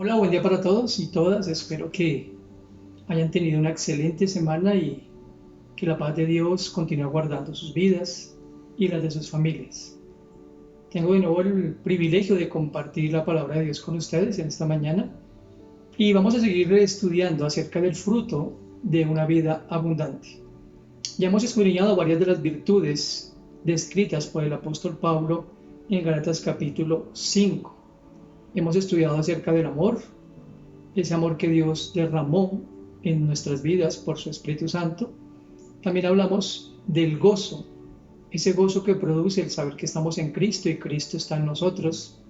Hola, buen día para todos y todas. Espero que hayan tenido una excelente semana y que la paz de Dios continúe guardando sus vidas y las de sus familias. Tengo de nuevo el privilegio de compartir la palabra de Dios con ustedes en esta mañana y vamos a seguir estudiando acerca del fruto de una vida abundante. Ya hemos escudriñado varias de las virtudes descritas por el apóstol Pablo en Gálatas capítulo 5. Hemos estudiado acerca del amor, ese amor que Dios derramó en nuestras vidas por su Espíritu Santo. También hablamos del gozo, ese gozo que produce el saber que estamos en Cristo y Cristo está en nosotros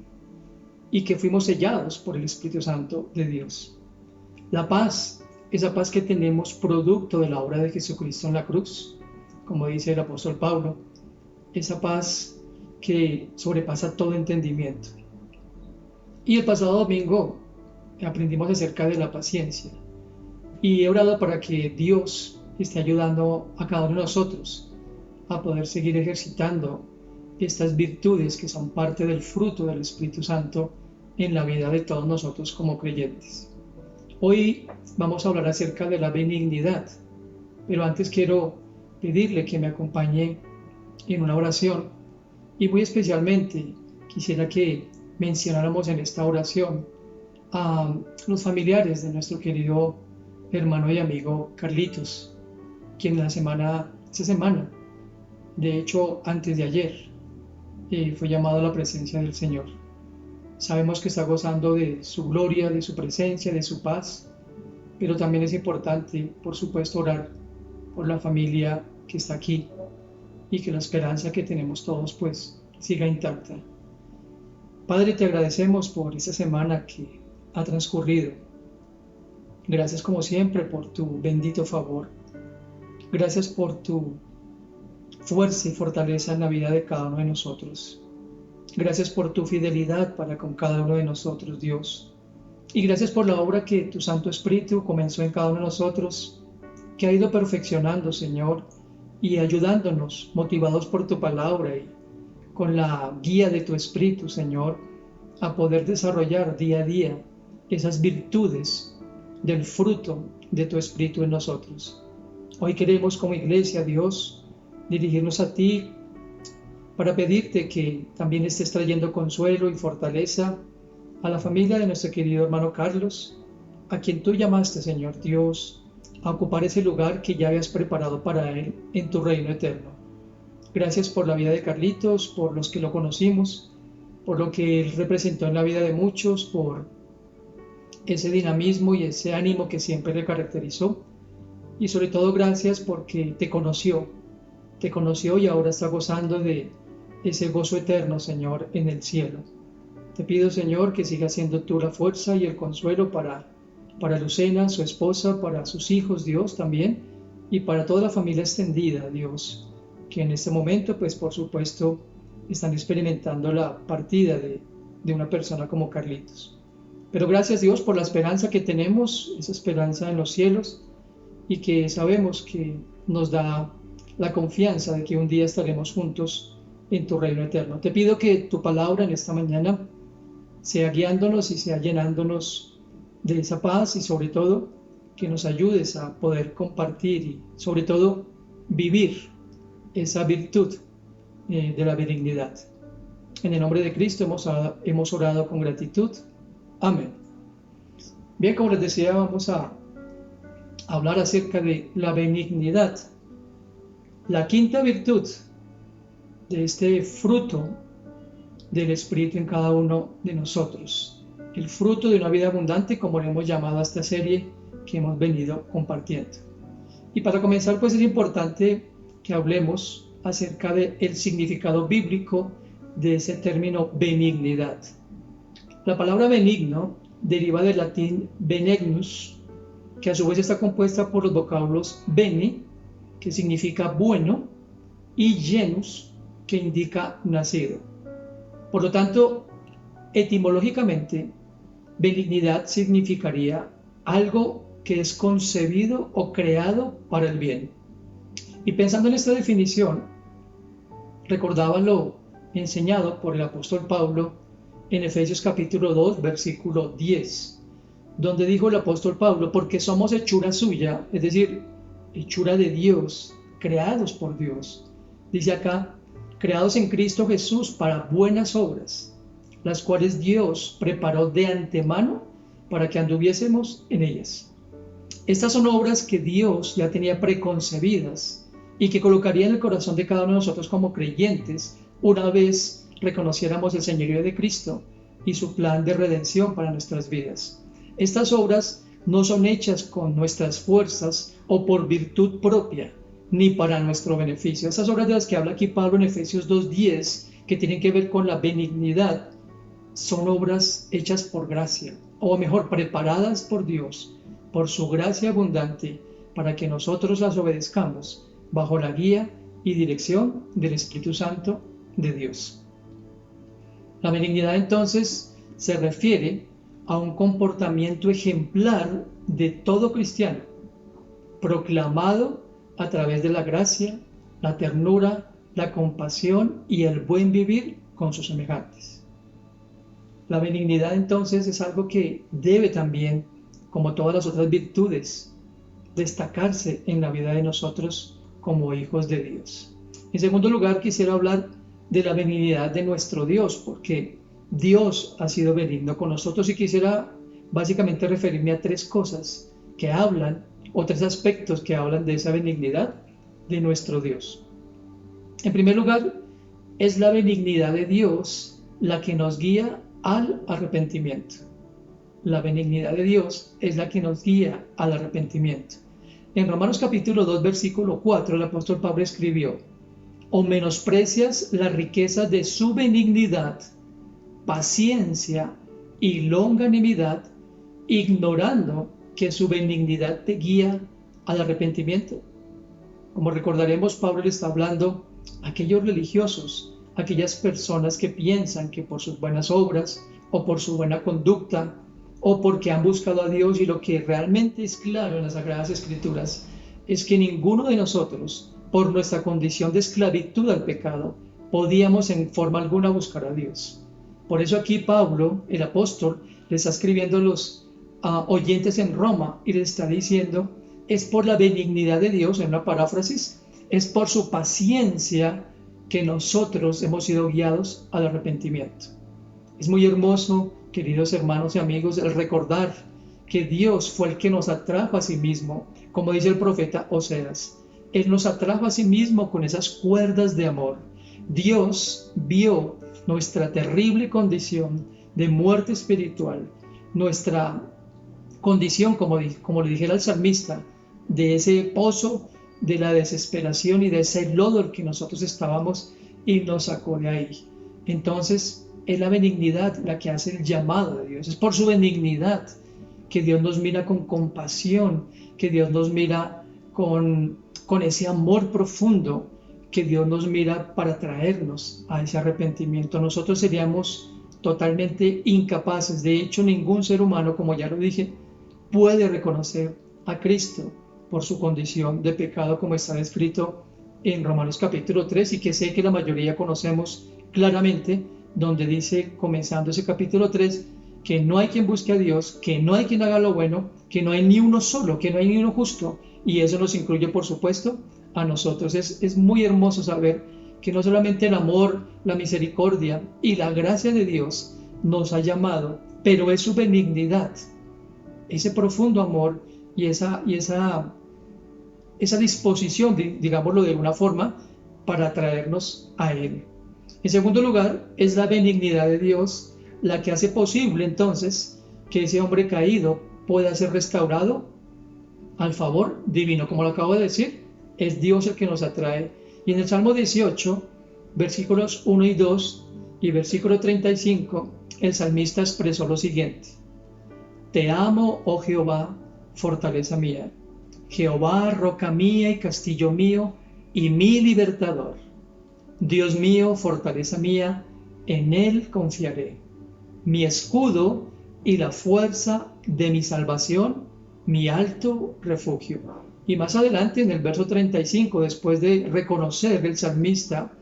y que fuimos sellados por el Espíritu Santo de Dios. La paz, esa paz que tenemos producto de la obra de Jesucristo en la cruz, como dice el apóstol Pablo, esa paz que sobrepasa todo entendimiento. Y el pasado domingo aprendimos acerca de la paciencia y he orado para que Dios esté ayudando a cada uno de nosotros a poder seguir ejercitando estas virtudes que son parte del fruto del Espíritu Santo en la vida de todos nosotros como creyentes. Hoy vamos a hablar acerca de la benignidad, pero antes quiero pedirle que me acompañe en una oración y muy especialmente quisiera que mencionáramos en esta oración a los familiares de nuestro querido hermano y amigo Carlitos, quien esta semana, de hecho antes de ayer, fue llamado a la presencia del Señor. Sabemos que está gozando de su gloria, de su presencia, de su paz, pero también es importante, por supuesto, orar por la familia que está aquí y que la esperanza que tenemos todos pues siga intacta. Padre, te agradecemos por esta semana que ha transcurrido. Gracias como siempre por tu bendito favor. Gracias por tu fuerza y fortaleza en la vida de cada uno de nosotros. Gracias por tu fidelidad para con cada uno de nosotros, Dios. Y gracias por la obra que tu Santo Espíritu comenzó en cada uno de nosotros, que ha ido perfeccionando, Señor, y ayudándonos, motivados por tu palabra y con la guía de tu Espíritu, Señor, a poder desarrollar día a día esas virtudes del fruto de tu Espíritu en nosotros. Hoy queremos como iglesia, Dios, dirigirnos a ti para pedirte que también estés trayendo consuelo y fortaleza a la familia de nuestro querido hermano Carlos, a quien tú llamaste, Señor Dios, a ocupar ese lugar que ya habías preparado para él en tu reino eterno. Gracias por la vida de Carlitos, por los que lo conocimos, por lo que él representó en la vida de muchos, por ese dinamismo y ese ánimo que siempre le caracterizó. Y sobre todo gracias porque te conoció y ahora está gozando de ese gozo eterno, Señor, en el cielo. Te pido, Señor, que sigas siendo tú la fuerza y el consuelo para Lucena, su esposa, para sus hijos, Dios, también, y para toda la familia extendida, Dios, que en este momento, pues por supuesto, están experimentando la partida de una persona como Carlitos. Pero gracias, Dios, por la esperanza que tenemos, esa esperanza en los cielos, y que sabemos que nos da la confianza de que un día estaremos juntos en tu reino eterno. Te pido que tu palabra en esta mañana sea guiándonos y sea llenándonos de esa paz y sobre todo que nos ayudes a poder compartir y sobre todo vivir esa virtud de la benignidad. En el nombre de Cristo hemos orado con gratitud. Amén. Bien, como les decía, vamos a hablar acerca de la benignidad, la quinta virtud de este fruto del Espíritu en cada uno de nosotros, el fruto de una vida abundante, como le hemos llamado a esta serie que hemos venido compartiendo. Y para comenzar, pues es importante que hablemos acerca del significado bíblico de ese término benignidad. La palabra benigno deriva del latín benignus, que a su vez está compuesta por los vocablos bene, que significa bueno, y genus, que indica nacido. Por lo tanto, etimológicamente, benignidad significaría algo que es concebido o creado para el bien. Y pensando en esta definición, recordaba lo enseñado por el apóstol Pablo en Efesios capítulo 2, versículo 10, donde dijo el apóstol Pablo, porque somos hechura suya, es decir, hechura de Dios, creados por Dios. Dice acá, creados en Cristo Jesús para buenas obras, las cuales Dios preparó de antemano para que anduviésemos en ellas. Estas son obras que Dios ya tenía preconcebidas y que colocaría en el corazón de cada uno de nosotros como creyentes una vez reconociéramos el señorío de Cristo y su plan de redención para nuestras vidas. Estas obras no son hechas con nuestras fuerzas o por virtud propia, ni para nuestro beneficio. Estas obras de las que habla aquí Pablo en Efesios 2:10, que tienen que ver con la benignidad, son obras hechas por gracia, o mejor, preparadas por Dios, por su gracia abundante, para que nosotros las obedezcamos bajo la guía y dirección del Espíritu Santo de Dios. La benignidad entonces se refiere a un comportamiento ejemplar de todo cristiano, proclamado a través de la gracia, la ternura, la compasión y el buen vivir con sus semejantes. La benignidad entonces es algo que debe también, como todas las otras virtudes, destacarse en la vida de nosotros como hijos de Dios. En segundo lugar, quisiera hablar de la benignidad de nuestro Dios, porque Dios ha sido benigno con nosotros, y quisiera básicamente referirme a tres cosas que hablan, o tres aspectos que hablan de esa benignidad de nuestro Dios. En primer lugar, es la benignidad de Dios la que nos guía al arrepentimiento. La benignidad de Dios es la que nos guía al arrepentimiento. En Romanos capítulo 2, versículo 4, el apóstol Pablo escribió: ¿O menosprecias la riqueza de su benignidad, paciencia y longanimidad, ignorando que su benignidad te guía al arrepentimiento? Como recordaremos, Pablo le está hablando a aquellos religiosos, a aquellas personas que piensan que por sus buenas obras o por su buena conducta o porque han buscado a Dios, y lo que realmente es claro en las Sagradas Escrituras es que ninguno de nosotros, por nuestra condición de esclavitud al pecado, podíamos en forma alguna buscar a Dios. Por eso aquí Pablo, el apóstol, le está escribiendo a los oyentes en Roma y les está diciendo: es por la benignidad de Dios, en una paráfrasis, es por su paciencia que nosotros hemos sido guiados al arrepentimiento. Es muy hermoso, queridos hermanos y amigos, el recordar que Dios fue el que nos atrajo a sí mismo, como dice el profeta Oseas. Él nos atrajo a sí mismo con esas cuerdas de amor. Dios vio nuestra terrible condición de muerte espiritual, nuestra condición, como le dijera el salmista, de ese pozo de la desesperación y de ese lodo en que nosotros estábamos, y nos sacó de ahí. Entonces, es la benignidad la que hace el llamado de Dios. Es por su benignidad que Dios nos mira con compasión, que Dios nos mira con ese amor profundo, que Dios nos mira para traernos a ese arrepentimiento. Nosotros seríamos totalmente incapaces. De hecho, ningún ser humano, como ya lo dije, puede reconocer a Cristo por su condición de pecado, como está descrito en Romanos capítulo 3, y que sé que la mayoría conocemos claramente, donde dice, comenzando ese capítulo 3, que no hay quien busque a Dios, que no hay quien haga lo bueno, que no hay ni uno solo, que no hay ni uno justo, y eso nos incluye, por supuesto, a nosotros. Es muy hermoso saber que no solamente el amor, la misericordia y la gracia de Dios nos ha llamado, pero es su benignidad, ese profundo amor y esa disposición, digámoslo de alguna forma, para traernos a Él. En segundo lugar, es la benignidad de Dios la que hace posible entonces que ese hombre caído pueda ser restaurado al favor divino. Como lo acabo de decir, es Dios el que nos atrae. Y en el Salmo 18, versículos 1 y 2 y versículo 35, el salmista expresó lo siguiente: Te amo, oh Jehová, fortaleza mía, Jehová, roca mía y castillo mío y mi libertador. Dios mío, fortaleza mía, en Él confiaré. Mi escudo y la fuerza de mi salvación, mi alto refugio. Y más adelante, en el verso 35, después de reconocer el salmista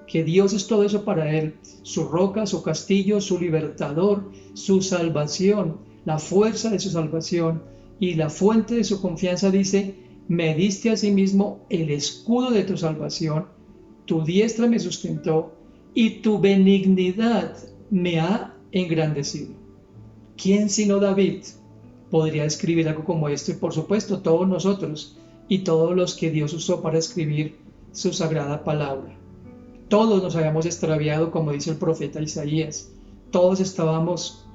que Dios es todo eso para él, su roca, su castillo, su libertador, su salvación, la fuerza de su salvación y la fuente de su confianza, dice: me diste asimismo el escudo de tu salvación, tu diestra me sustentó y tu benignidad me ha engrandecido. ¿Quién sino David podría escribir algo como esto? Y por supuesto todos nosotros y todos los que Dios usó para escribir su sagrada palabra. Todos nos habíamos extraviado, como dice el profeta Isaías. Todos estábamos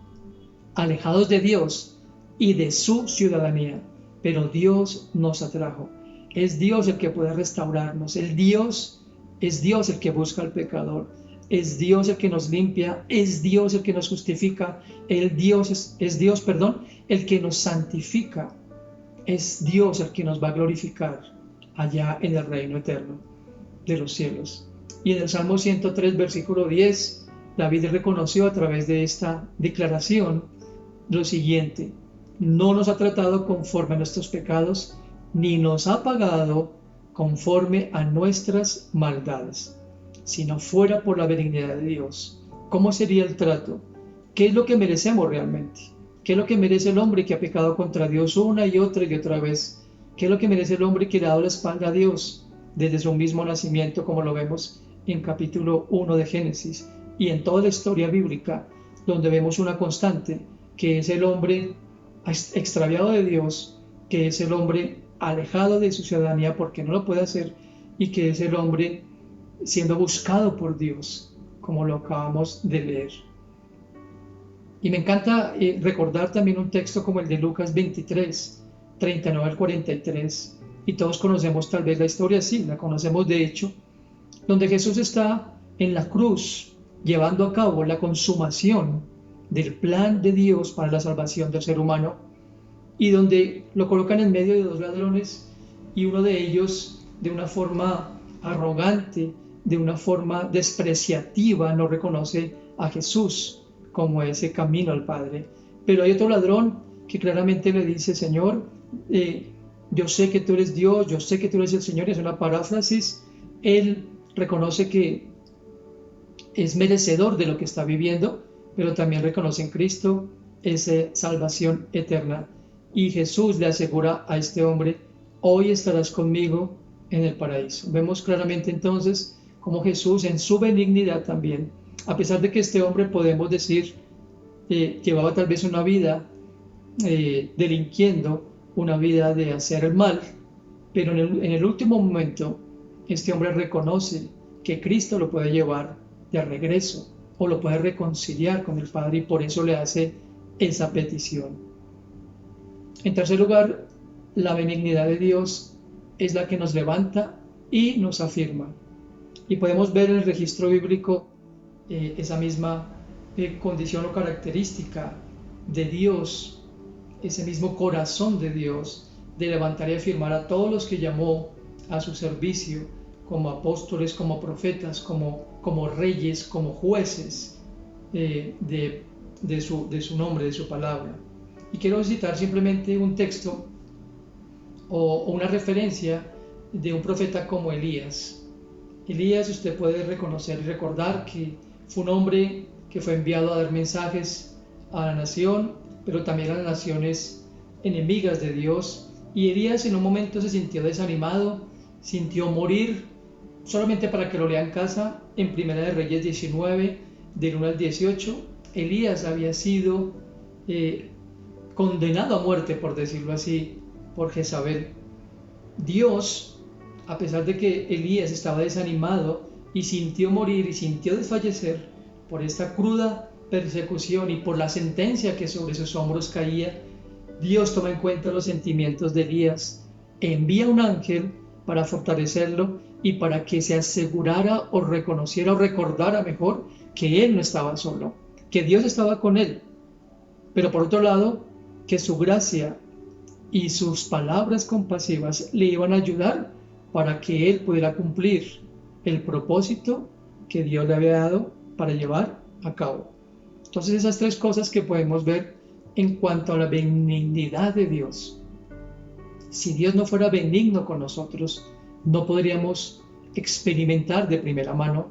alejados de Dios y de su ciudadanía, pero Dios nos atrajo. Es Dios el que puede restaurarnos. Es Dios el que busca al pecador. Es Dios el que nos limpia. Es Dios el que nos justifica. Es Dios el que nos santifica. Es Dios el que nos va a glorificar allá en el reino eterno de los cielos. Y en el Salmo 103, versículo 10, David reconoció a través de esta declaración lo siguiente: no nos ha tratado conforme a nuestros pecados, ni nos ha pagado conforme a nuestras maldades. Si no fuera por la benignidad de Dios, ¿cómo sería el trato? ¿Qué es lo que merecemos realmente? ¿Qué es lo que merece el hombre que ha pecado contra Dios una y otra vez? ¿Qué es lo que merece el hombre que le ha dado la espalda a Dios desde su mismo nacimiento, como lo vemos en capítulo 1 de Génesis y en toda la historia bíblica, donde vemos una constante, que es el hombre extraviado de Dios, que es el hombre alejado de su ciudadanía porque no lo puede hacer, y que es el hombre siendo buscado por Dios, como lo acabamos de leer? Y me encanta recordar también un texto como el de Lucas 23, 39 al 43, y todos conocemos tal vez la historia, sí, la conocemos de hecho, donde Jesús está en la cruz llevando a cabo la consumación del plan de Dios para la salvación del ser humano, y donde lo colocan en medio de dos ladrones, y uno de ellos, de una forma arrogante, de una forma despreciativa, no reconoce a Jesús como ese camino al Padre. Pero hay otro ladrón que claramente le dice: Señor, yo sé que tú eres Dios, yo sé que tú eres el Señor. Es una paráfrasis. Él reconoce que es merecedor de lo que está viviendo, pero también reconoce en Cristo esa salvación eterna. Y Jesús le asegura a este hombre: hoy estarás conmigo en el paraíso. Vemos claramente entonces cómo Jesús, en su benignidad también, a pesar de que este hombre, podemos decir, llevaba tal vez una vida delinquiendo, una vida de hacer el mal, pero en el último momento este hombre reconoce que Cristo lo puede llevar de regreso o lo puede reconciliar con el Padre, y por eso le hace esa petición. En tercer lugar, la benignidad de Dios es la que nos levanta y nos afirma. Y podemos ver en el registro bíblico esa misma condición o característica de Dios, ese mismo corazón de Dios, de levantar y afirmar a todos los que llamó a su servicio, como apóstoles, como profetas, como reyes, como jueces de su nombre, de su palabra. Y quiero citar simplemente un texto o una referencia de un profeta como Elías. Elías, usted puede reconocer y recordar que fue un hombre que fue enviado a dar mensajes a la nación, pero también a las naciones enemigas de Dios. Y Elías en un momento se sintió desanimado, sintió morir. Solamente para que lo lea en casa, en Primera de Reyes 19, del 1 al 18, Elías había sido condenado a muerte, por decirlo así, por Jezabel. Dios, a pesar de que Elías estaba desanimado y sintió morir y sintió desfallecer por esta cruda persecución y por la sentencia que sobre sus hombros caía, Dios toma en cuenta los sentimientos de Elías, envía un ángel para fortalecerlo y para que se asegurara o reconociera o recordara mejor que él no estaba solo, que Dios estaba con él. Pero por otro lado, que su gracia y sus palabras compasivas le iban a ayudar para que él pudiera cumplir el propósito que Dios le había dado para llevar a cabo. Entonces, esas tres cosas que podemos ver en cuanto a la benignidad de Dios. Si Dios no fuera benigno con nosotros, no podríamos experimentar de primera mano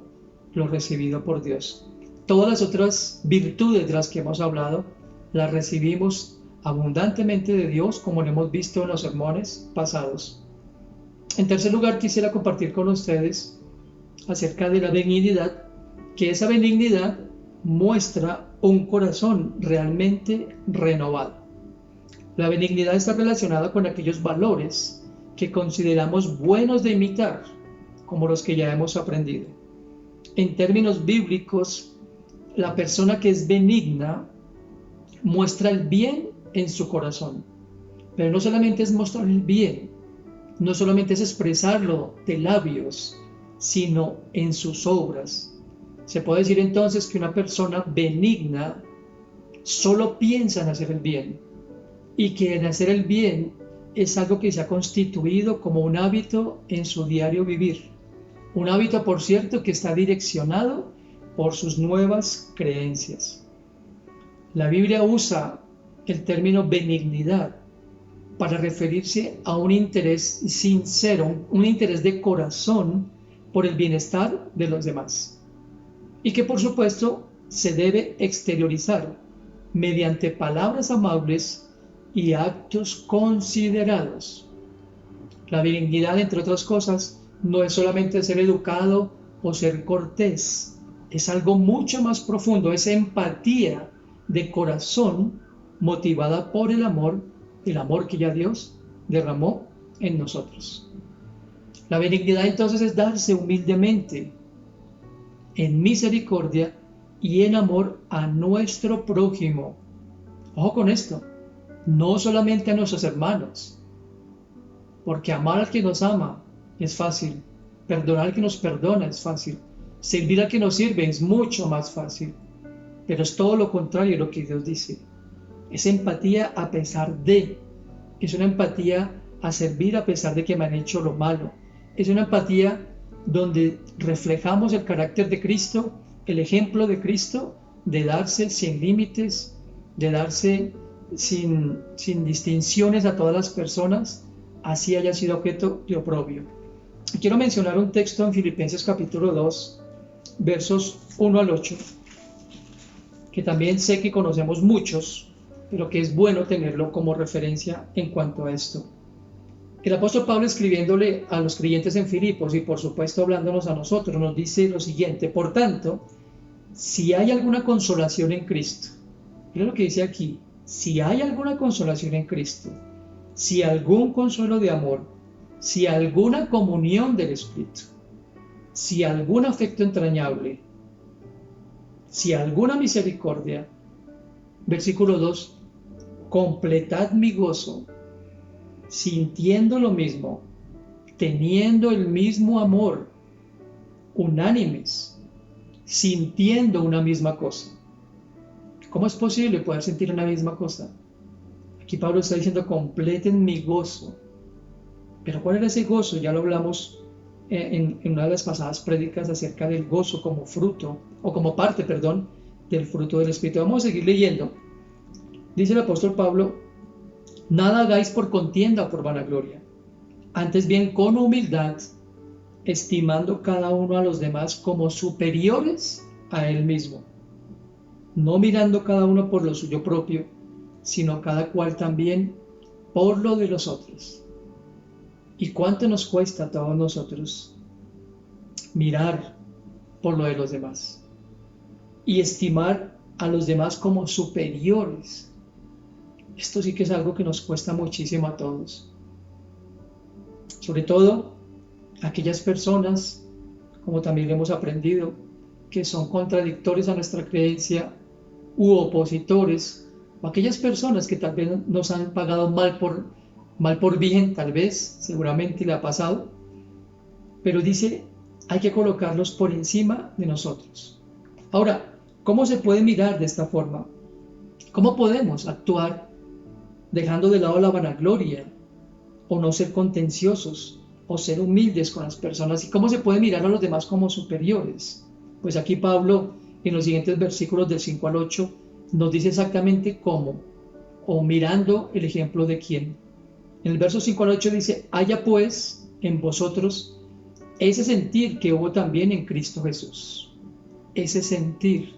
lo recibido por Dios. Todas las otras virtudes de las que hemos hablado la recibimos abundantemente de Dios, como lo hemos visto en los sermones pasados. En tercer lugar, quisiera compartir con ustedes acerca de la benignidad, que esa benignidad muestra un corazón realmente renovado. La benignidad está relacionada con aquellos valores que consideramos buenos de imitar, como los que ya hemos aprendido. En términos bíblicos, la persona que es benigna muestra el bien en su corazón, pero no solamente es mostrar el bien, no solamente es expresarlo de labios, sino en sus obras. Se puede decir entonces que una persona benigna solo piensa en hacer el bien, y que en hacer el bien es algo que se ha constituido como un hábito en su diario vivir. Un hábito, por cierto, que está direccionado por sus nuevas creencias. La Biblia usa el término benignidad para referirse a un interés sincero, un interés de corazón por el bienestar de los demás. Y que por supuesto se debe exteriorizar mediante palabras amables y actos considerados. La benignidad, entre otras cosas, no es solamente ser educado o ser cortés, es algo mucho más profundo, es empatía de corazón motivada por el amor que ya Dios derramó en nosotros. La benignidad entonces es darse humildemente en misericordia y en amor a nuestro prójimo. Ojo con esto, no solamente a nuestros hermanos, porque amar al que nos ama es fácil, perdonar al que nos perdona es fácil, servir al que nos sirve es mucho más fácil, pero es todo lo contrario de lo que Dios dice. Es empatía a pesar de, es una empatía a servir a pesar de que me han hecho lo malo, es una empatía donde reflejamos el carácter de Cristo, el ejemplo de Cristo, de darse sin límites, de darse sin distinciones a todas las personas, así haya sido objeto de oprobio. Quiero mencionar un texto en Filipenses capítulo 2, versos 1 al 8, que también sé que conocemos muchos, pero que es bueno tenerlo como referencia en cuanto a esto. El apóstol Pablo, escribiéndole a los creyentes en Filipos y por supuesto hablándonos a nosotros, nos dice lo siguiente: por tanto, si hay alguna consolación en Cristo, mira lo que dice aquí, si hay alguna consolación en Cristo, si algún consuelo de amor, si alguna comunión del Espíritu, si algún afecto entrañable, si alguna misericordia, versículo 2, completad mi gozo, sintiendo lo mismo, teniendo el mismo amor, unánimes, sintiendo una misma cosa. ¿Cómo es posible poder sentir una misma cosa? Aquí Pablo está diciendo: completen mi gozo. Pero ¿cuál era ese gozo? Ya lo hablamos en una de las pasadas prédicas acerca del gozo como fruto, o como parte, del fruto del Espíritu. Vamos a seguir leyendo. Dice el apóstol Pablo: nada hagáis por contienda o por vanagloria, antes bien con humildad, estimando cada uno a los demás como superiores a él mismo, no mirando cada uno por lo suyo propio, sino cada cual también por lo de los otros. ¿Y cuánto nos cuesta a todos nosotros mirar por lo de los demás y estimar a los demás como superiores? Esto sí que es algo que nos cuesta muchísimo a todos. Sobre todo aquellas personas, como también hemos aprendido, que son contradictorios a nuestra creencia u opositores, o aquellas personas que tal vez nos han pagado mal por bien, tal vez, seguramente le ha pasado, pero dice, hay que colocarlos por encima de nosotros. Ahora, ¿cómo se puede mirar de esta forma? ¿Cómo podemos actuar dejando de lado la vanagloria, o no ser contenciosos, o ser humildes con las personas? ¿Y cómo se puede mirar a los demás como superiores? Pues aquí Pablo, en los siguientes versículos del 5 al 8, nos dice exactamente cómo, o mirando el ejemplo de quién. En el verso 5 al 8 dice: haya pues en vosotros ese sentir que hubo también en Cristo Jesús. Ese sentir,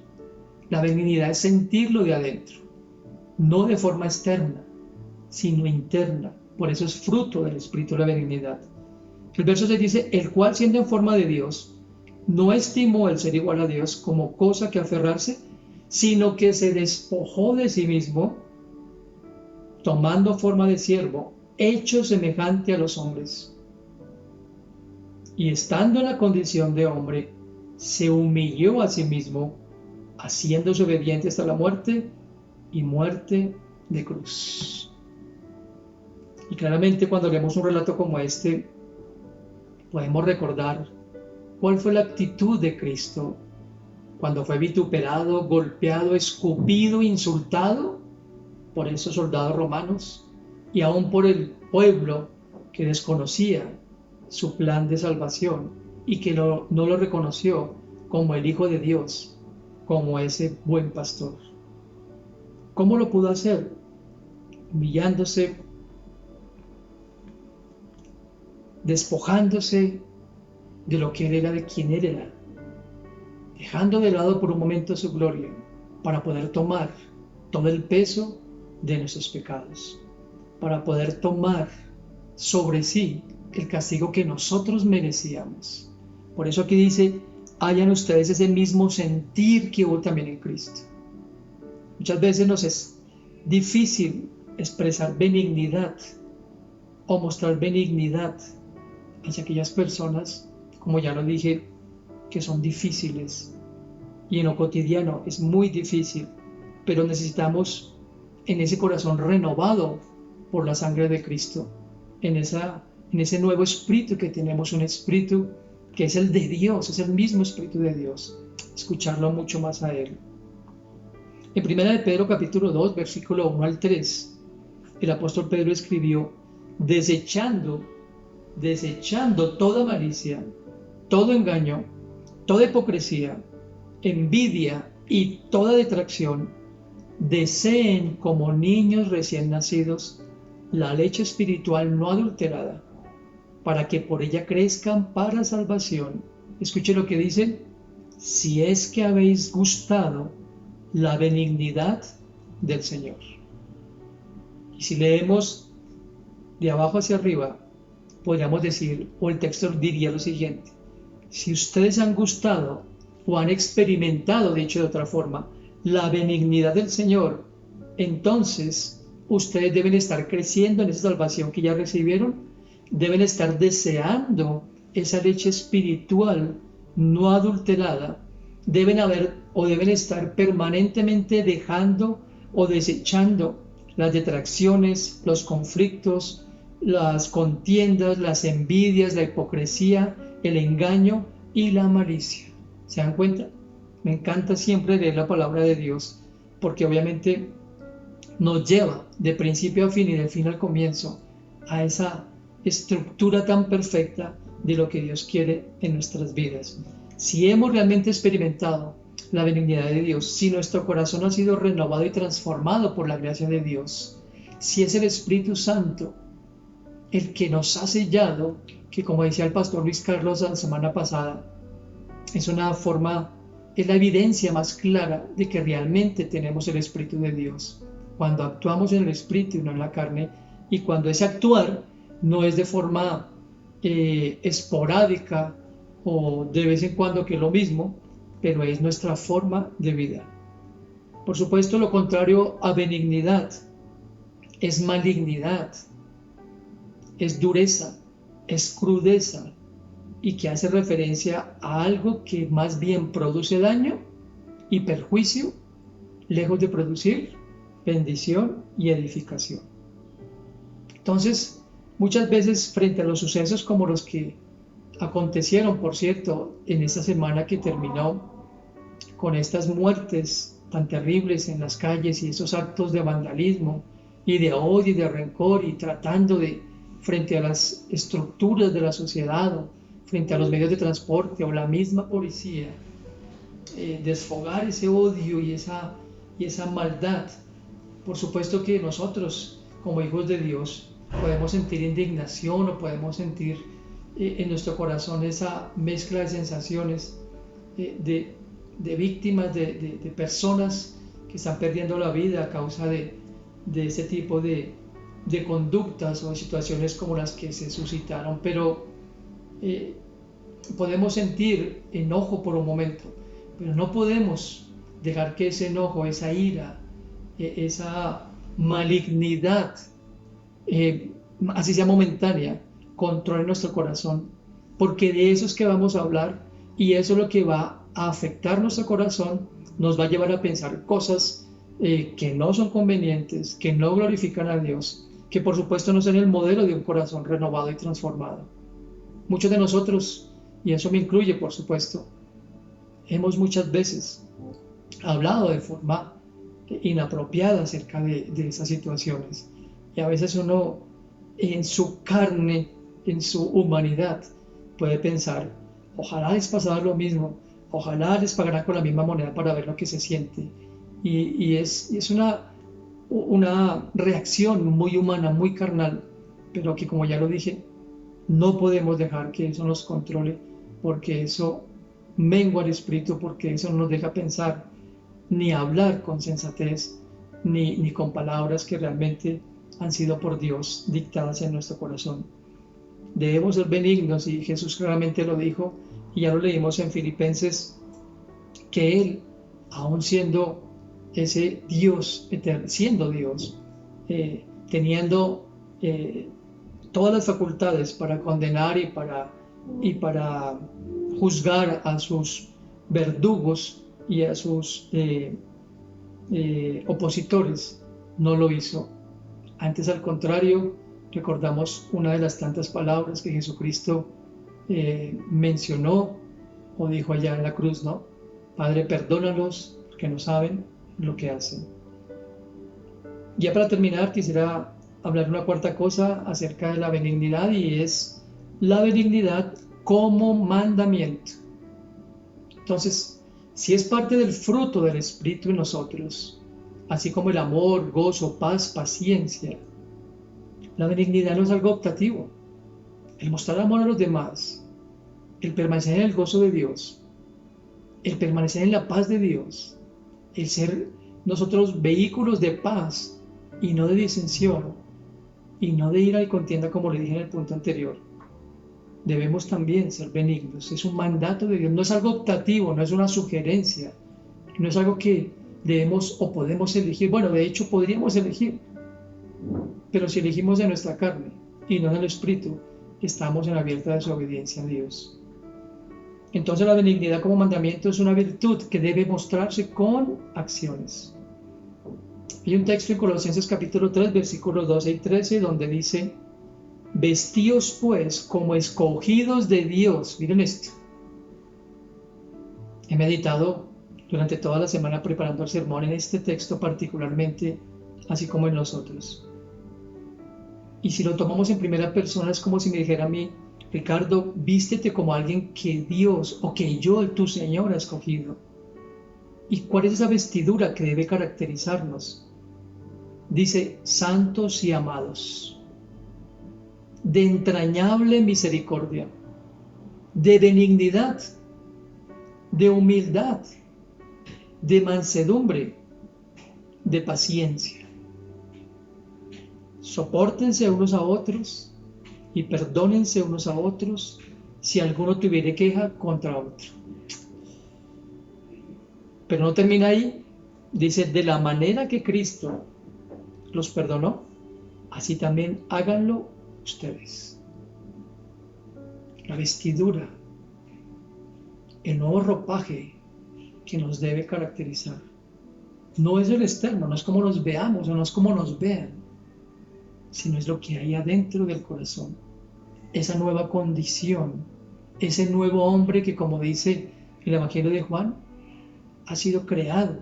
la benignidad es sentirlo de adentro. no de forma externa, sino interna. Por eso es fruto del espíritu de la benignidad. El verso 6 dice, el cual siendo en forma de Dios, no estimó el ser igual a Dios como cosa que aferrarse, sino que se despojó de sí mismo, tomando forma de siervo, hecho semejante a los hombres. Y estando en la condición de hombre, se humilló a sí mismo, haciéndose obediente hasta la muerte y muerte de cruz. Y claramente cuando leemos un relato como este, podemos recordar cuál fue la actitud de Cristo cuando fue vituperado, golpeado, escupido, insultado por esos soldados romanos y aún por el pueblo que desconocía su plan de salvación y que no lo reconoció como el Hijo de Dios, como ese buen pastor. ¿Cómo lo pudo hacer? Humillándose, despojándose de lo que él era, de quien él era, dejando de lado por un momento su gloria para poder tomar todo el peso de nuestros pecados, para poder tomar sobre sí el castigo que nosotros merecíamos. Por eso aquí dice, hayan ustedes ese mismo sentir que hubo también en Cristo. Muchas veces nos es difícil expresar benignidad o mostrar benignidad hacia aquellas personas, como ya lo dije, que son difíciles, y en lo cotidiano es muy difícil, pero necesitamos en ese corazón renovado por la sangre de Cristo, en ese nuevo espíritu que tenemos, un espíritu que es el de Dios, es el mismo espíritu de Dios, escucharlo mucho más a Él. En 1 de Pedro capítulo 2, versículo 1 al 3, el apóstol Pedro escribió, desechando toda malicia, todo engaño, toda hipocresía, envidia y toda detracción, deseen como niños recién nacidos la leche espiritual no adulterada, para que por ella crezcan para salvación. Escuche lo que dice, si es que habéis gustado la benignidad del Señor. Y si leemos de abajo hacia arriba, podríamos decir, o el texto diría lo siguiente, si ustedes han gustado o han experimentado, dicho de otra forma, la benignidad del Señor, entonces ustedes deben estar creciendo en esa salvación que ya recibieron, deben estar deseando esa leche espiritual no adulterada, deben estar permanentemente dejando o desechando las detracciones, los conflictos, las contiendas, las envidias, la hipocresía, el engaño y la malicia. ¿Se dan cuenta? Me encanta siempre leer la palabra de Dios, porque obviamente nos lleva de principio a fin y de fin al comienzo a esa estructura tan perfecta de lo que Dios quiere en nuestras vidas. Si hemos realmente experimentado la benignidad de Dios, si nuestro corazón ha sido renovado y transformado por la gracia de Dios, si es el Espíritu Santo el que nos ha sellado, que como decía el pastor Luis Carlos la semana pasada, es la evidencia más clara de que realmente tenemos el Espíritu de Dios. Cuando actuamos en el Espíritu y no en la carne, y cuando ese actuar no es de forma esporádica o de vez en cuando, que es lo mismo, pero es nuestra forma de vida. Por supuesto, lo contrario a benignidad es malignidad, es dureza, es crudeza, y que hace referencia a algo que más bien produce daño y perjuicio, lejos de producir bendición y edificación. Entonces, muchas veces frente a los sucesos como los que acontecieron, por cierto, en esta semana que terminó, con estas muertes tan terribles en las calles y esos actos de vandalismo y de odio y de rencor, y tratando de, frente a las estructuras de la sociedad, frente a los medios de transporte o la misma policía, desfogar ese odio y esa maldad. Por supuesto que nosotros, como hijos de Dios, podemos sentir indignación o podemos sentir en nuestro corazón esa mezcla de sensaciones de víctimas, de personas que están perdiendo la vida a causa de de ese tipo de conductas o de situaciones como las que se suscitaron, pero podemos sentir enojo por un momento, pero no podemos dejar que ese enojo, esa ira, esa malignidad, así sea momentánea, controle nuestro corazón, porque de eso es que vamos a hablar y eso es lo que va a afectar nuestro corazón, nos va a llevar a pensar cosas que no son convenientes, que no glorifican a Dios, que por supuesto no son el modelo de un corazón renovado y transformado. Muchos de nosotros, y eso me incluye por supuesto, hemos muchas veces hablado de forma inapropiada acerca de esas situaciones. Y a veces uno en su carne, en su humanidad, puede pensar, ojalá les pasara lo mismo, ojalá les pagaran con la misma moneda para ver lo que se siente. Y es una reacción muy humana, muy carnal, pero que como ya lo dije, no podemos dejar que eso nos controle, porque eso mengua el espíritu, porque eso no nos deja pensar, ni hablar con sensatez, ni con palabras que realmente han sido por Dios dictadas en nuestro corazón. Debemos ser benignos y Jesús claramente lo dijo, y ya lo leímos en Filipenses, que Él, aun siendo ese Dios eterno, siendo Dios, teniendo todas las facultades para condenar y para juzgar a sus verdugos y a sus opositores, no lo hizo. Antes, al contrario, recordamos una de las tantas palabras que Jesucristo mencionó o dijo allá en la cruz, ¿no? Padre, perdónalos porque no saben lo que hacen. Ya para terminar, quisiera hablar una cuarta cosa acerca de la benignidad, y es la benignidad como mandamiento. Entonces, si es parte del fruto del Espíritu en nosotros, así como el amor, gozo, paz, paciencia, la benignidad no es algo optativo. El mostrar amor a los demás, el permanecer en el gozo de Dios, el permanecer en la paz de Dios, el ser nosotros vehículos de paz y no de disensión, y no de ira y contienda, como le dije en el punto anterior. Debemos también ser benignos. Es un mandato de Dios, no es algo optativo, no es una sugerencia, no es algo que debemos o podemos elegir. Bueno, de hecho podríamos elegir, pero si elegimos de nuestra carne y no del Espíritu, estamos en abierta desobediencia a Dios. Entonces la benignidad como mandamiento es una virtud que debe mostrarse con acciones. Hay un texto en Colosenses capítulo 3, versículos 12 y 13, donde dice: vestíos pues como escogidos de Dios. Miren esto. He meditado durante toda la semana preparando el sermón en este texto particularmente, así como en los otros. Y si lo tomamos en primera persona, es como si me dijera a mí: Ricardo, vístete como alguien que Dios o que yo, tu Señor, ha escogido. ¿Y cuál es esa vestidura que debe caracterizarnos? Dice: santos y amados, de entrañable misericordia, de benignidad, de humildad, de mansedumbre, de paciencia. Sopórtense unos a otros y perdónense unos a otros si alguno tuviere queja contra otro. Pero no termina ahí. Dice: de la manera que Cristo los perdonó, así también háganlo ustedes. La vestidura, el nuevo ropaje que nos debe caracterizar, no es el externo, no es como nos veamos o no es como nos vean, sino es lo que hay adentro del corazón, esa nueva condición, ese nuevo hombre que, como dice el Evangelio de Juan, ha sido creado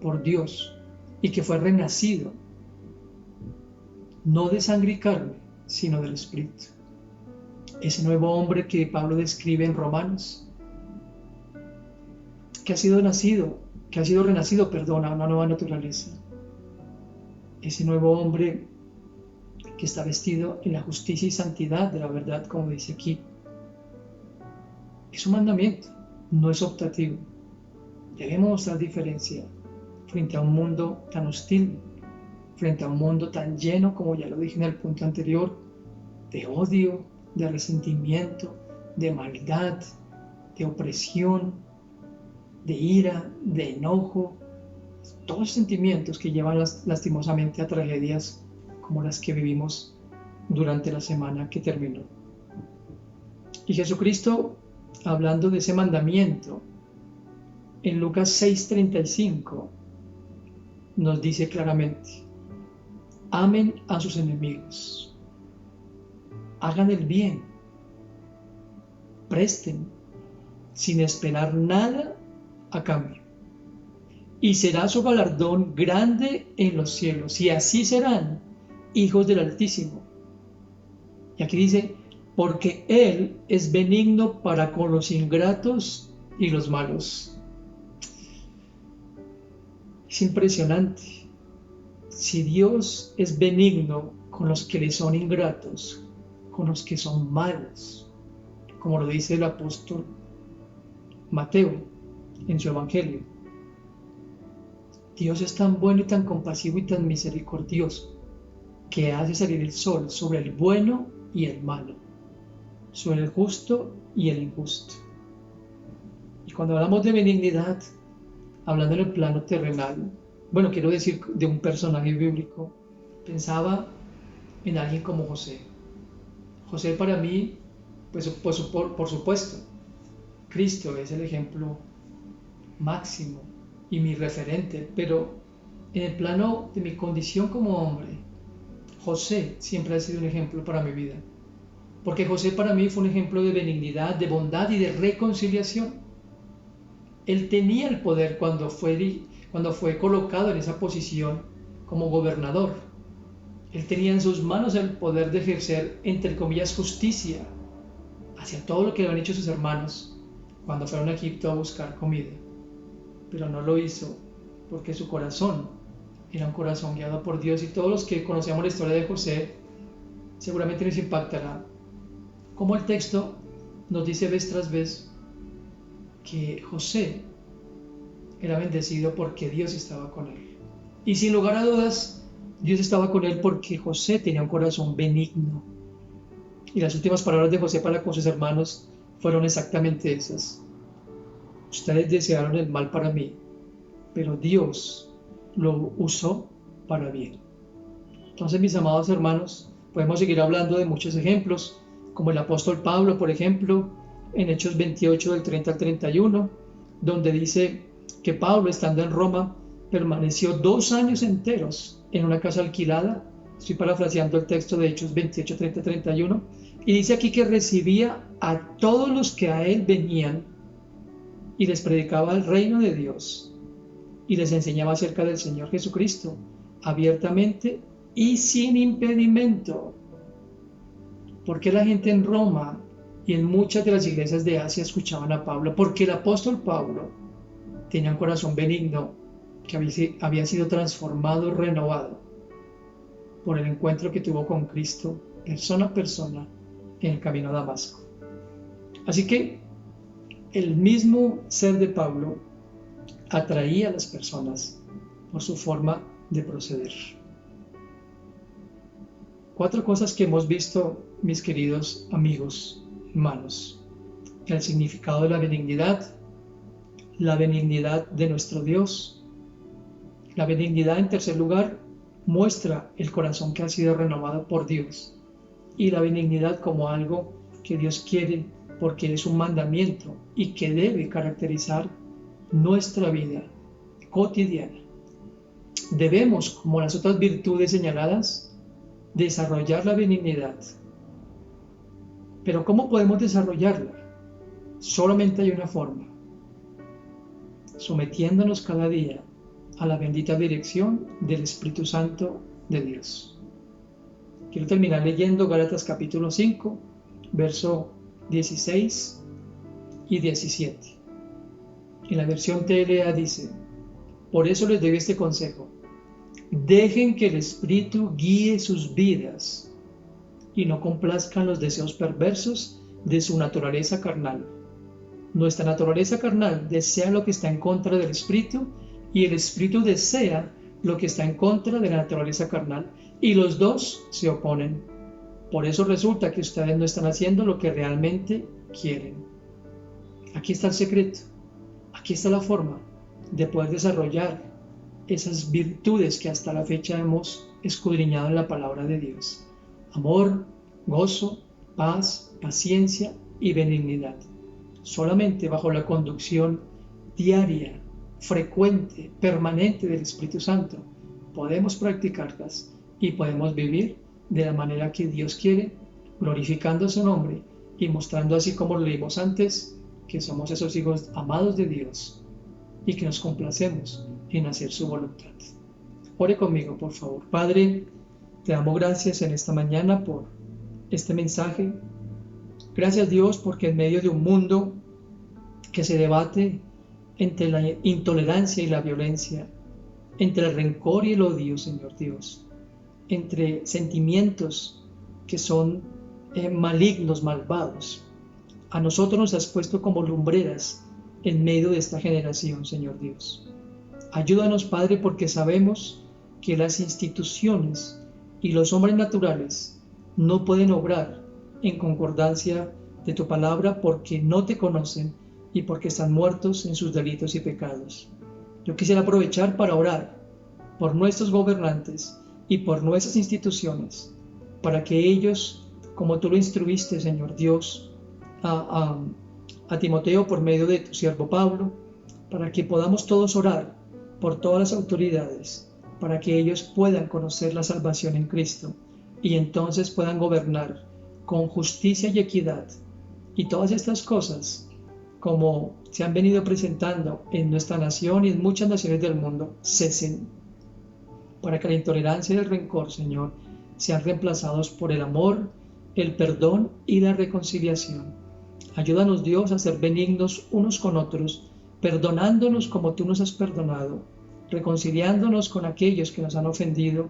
por Dios y que fue renacido, no de sangre y carne, sino del Espíritu. Ese nuevo hombre que Pablo describe en Romanos, que ha sido renacido, a una nueva naturaleza. Ese nuevo hombre que está vestido en la justicia y santidad de la verdad, como dice aquí. Es un mandamiento, no es optativo. Debemos mostrar diferencia frente a un mundo tan hostil frente a un mundo tan lleno, como ya lo dije en el punto anterior, de odio, de resentimiento, de maldad, de opresión, de ira, de enojo, todos los sentimientos que llevan lastimosamente a tragedias como las que vivimos durante la semana que terminó. Y Jesucristo, hablando de ese mandamiento, en Lucas 6:35, nos dice claramente: amen a sus enemigos, hagan el bien, presten, sin esperar nada a cambio, y será su galardón grande en los cielos, y así serán hijos del Altísimo. Y aquí dice: porque Él es benigno para con los ingratos y los malos. Es impresionante. Si Dios es benigno con los que le son ingratos, con los que son malos, como lo dice el apóstol Mateo en su Evangelio, Dios es tan bueno y tan compasivo y tan misericordioso que hace salir el sol sobre el bueno y el malo, sobre el justo y el injusto. Y cuando hablamos de benignidad, hablando en el plano terrenal, bueno, quiero decir de un personaje bíblico, pensaba en alguien como José. José para mí, pues por supuesto, Cristo es el ejemplo máximo y mi referente, pero en el plano de mi condición como hombre, José siempre ha sido un ejemplo para mi vida, porque José para mí fue un ejemplo de benignidad, de bondad y de reconciliación. Él tenía el poder cuando fue colocado en esa posición como gobernador. Él tenía en sus manos el poder de ejercer, entre comillas, justicia hacia todo lo que le habían hecho sus hermanos cuando fueron a Egipto a buscar comida. Pero no lo hizo porque su corazón era un corazón guiado por Dios, y todos los que conocemos la historia de José seguramente nos impactará como el texto nos dice vez tras vez que José era bendecido porque Dios estaba con él. Y sin lugar a dudas, Dios estaba con él porque José tenía un corazón benigno. Y las últimas palabras de José para con sus hermanos fueron exactamente esas: ustedes desearon el mal para mí, pero Dios lo usó para bien. Entonces, mis amados hermanos, podemos seguir hablando de muchos ejemplos, como el apóstol Pablo, por ejemplo, en Hechos 28 del 30 al 31, donde dice que Pablo, estando en Roma, permaneció 2 años enteros en una casa alquilada. Estoy parafraseando el texto de Hechos 28, 30, 31, y dice aquí que recibía a todos los que a él venían y les predicaba el reino de Dios y les enseñaba acerca del Señor Jesucristo abiertamente y sin impedimento. ¿Por qué la gente en Roma y en muchas de las iglesias de Asia escuchaban a Pablo? Porque el apóstol Pablo tenía un corazón benigno que había sido transformado, renovado por el encuentro que tuvo con Cristo persona a persona en el camino a Damasco. Así que el mismo ser de Pablo atraía a las personas por su forma de proceder. 4 cosas que hemos visto, mis queridos amigos, hermanos: el significado de la benignidad de nuestro Dios. La benignidad, en tercer lugar, muestra el corazón que ha sido renovado por Dios, y la benignidad como algo que Dios quiere porque es un mandamiento y que debe caracterizar nuestra vida cotidiana. Debemos, como las otras virtudes señaladas, desarrollar la benignidad. Pero ¿cómo podemos desarrollarla? Solamente hay una forma: sometiéndonos cada día a la bendita dirección del Espíritu Santo de Dios. Quiero terminar leyendo Gálatas capítulo 5, verso 16 y 17. En la versión TLA dice: por eso les doy este consejo: dejen que el Espíritu guíe sus vidas y no complazcan los deseos perversos de su naturaleza carnal. Nuestra naturaleza carnal desea lo que está en contra del Espíritu, y el Espíritu desea lo que está en contra de la naturaleza carnal, y los dos se oponen. Por eso resulta que ustedes no están haciendo lo que realmente quieren. Aquí está el secreto, aquí está la forma de poder desarrollar esas virtudes que hasta la fecha hemos escudriñado en la palabra de Dios: amor, gozo, paz, paciencia y benignidad. Solamente bajo la conducción diaria, frecuente, permanente del Espíritu Santo podemos practicarlas y podemos vivir de la manera que Dios quiere, glorificando su nombre y mostrando, así como lo leímos antes, que somos esos hijos amados de Dios y que nos complacemos en hacer su voluntad. Ore conmigo, por favor. Padre, te damos gracias en esta mañana por este mensaje. Gracias, Dios, porque en medio de un mundo que se debate entre la intolerancia y la violencia, entre el rencor y el odio, Señor Dios, entre sentimientos que son malignos, malvados, a nosotros nos has puesto como lumbreras en medio de esta generación, Señor Dios. Ayúdanos, Padre, porque sabemos que las instituciones y los hombres naturales no pueden obrar en concordancia de tu palabra, porque no te conocen y porque están muertos en sus delitos y pecados. Yo quisiera aprovechar para orar por nuestros gobernantes y por nuestras instituciones, para que ellos, como tú lo instruiste, Señor Dios, a Timoteo por medio de tu siervo Pablo, para que podamos todos orar por todas las autoridades, para que ellos puedan conocer la salvación en Cristo y entonces puedan gobernar con justicia y equidad. Y todas estas cosas, como se han venido presentando en nuestra nación y en muchas naciones del mundo, cesen, para que la intolerancia y el rencor, Señor, sean reemplazados por el amor, el perdón y la reconciliación. Ayúdanos, Dios, a ser benignos unos con otros, perdonándonos como tú nos has perdonado, reconciliándonos con aquellos que nos han ofendido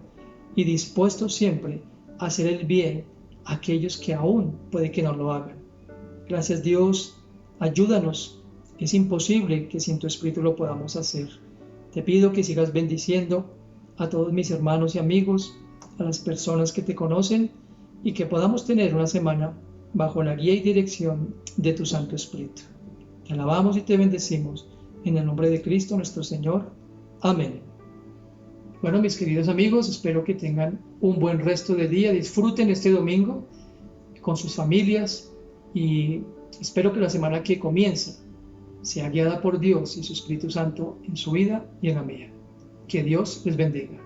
y dispuestos siempre a hacer el bien a aquellos que aún puede que no lo hagan. Gracias, Dios, ayúdanos. Es imposible que sin tu Espíritu lo podamos hacer. Te pido que sigas bendiciendo a todos mis hermanos y amigos, a las personas que te conocen, y que podamos tener una semana bajo la guía y dirección de tu Santo Espíritu. Te alabamos y te bendecimos en el nombre de Cristo nuestro Señor. Amén. Bueno, mis queridos amigos, espero que tengan un buen resto de día. Disfruten este domingo con sus familias y espero que la semana que comienza sea guiada por Dios y su Espíritu Santo en su vida y en la mía. Que Dios les bendiga.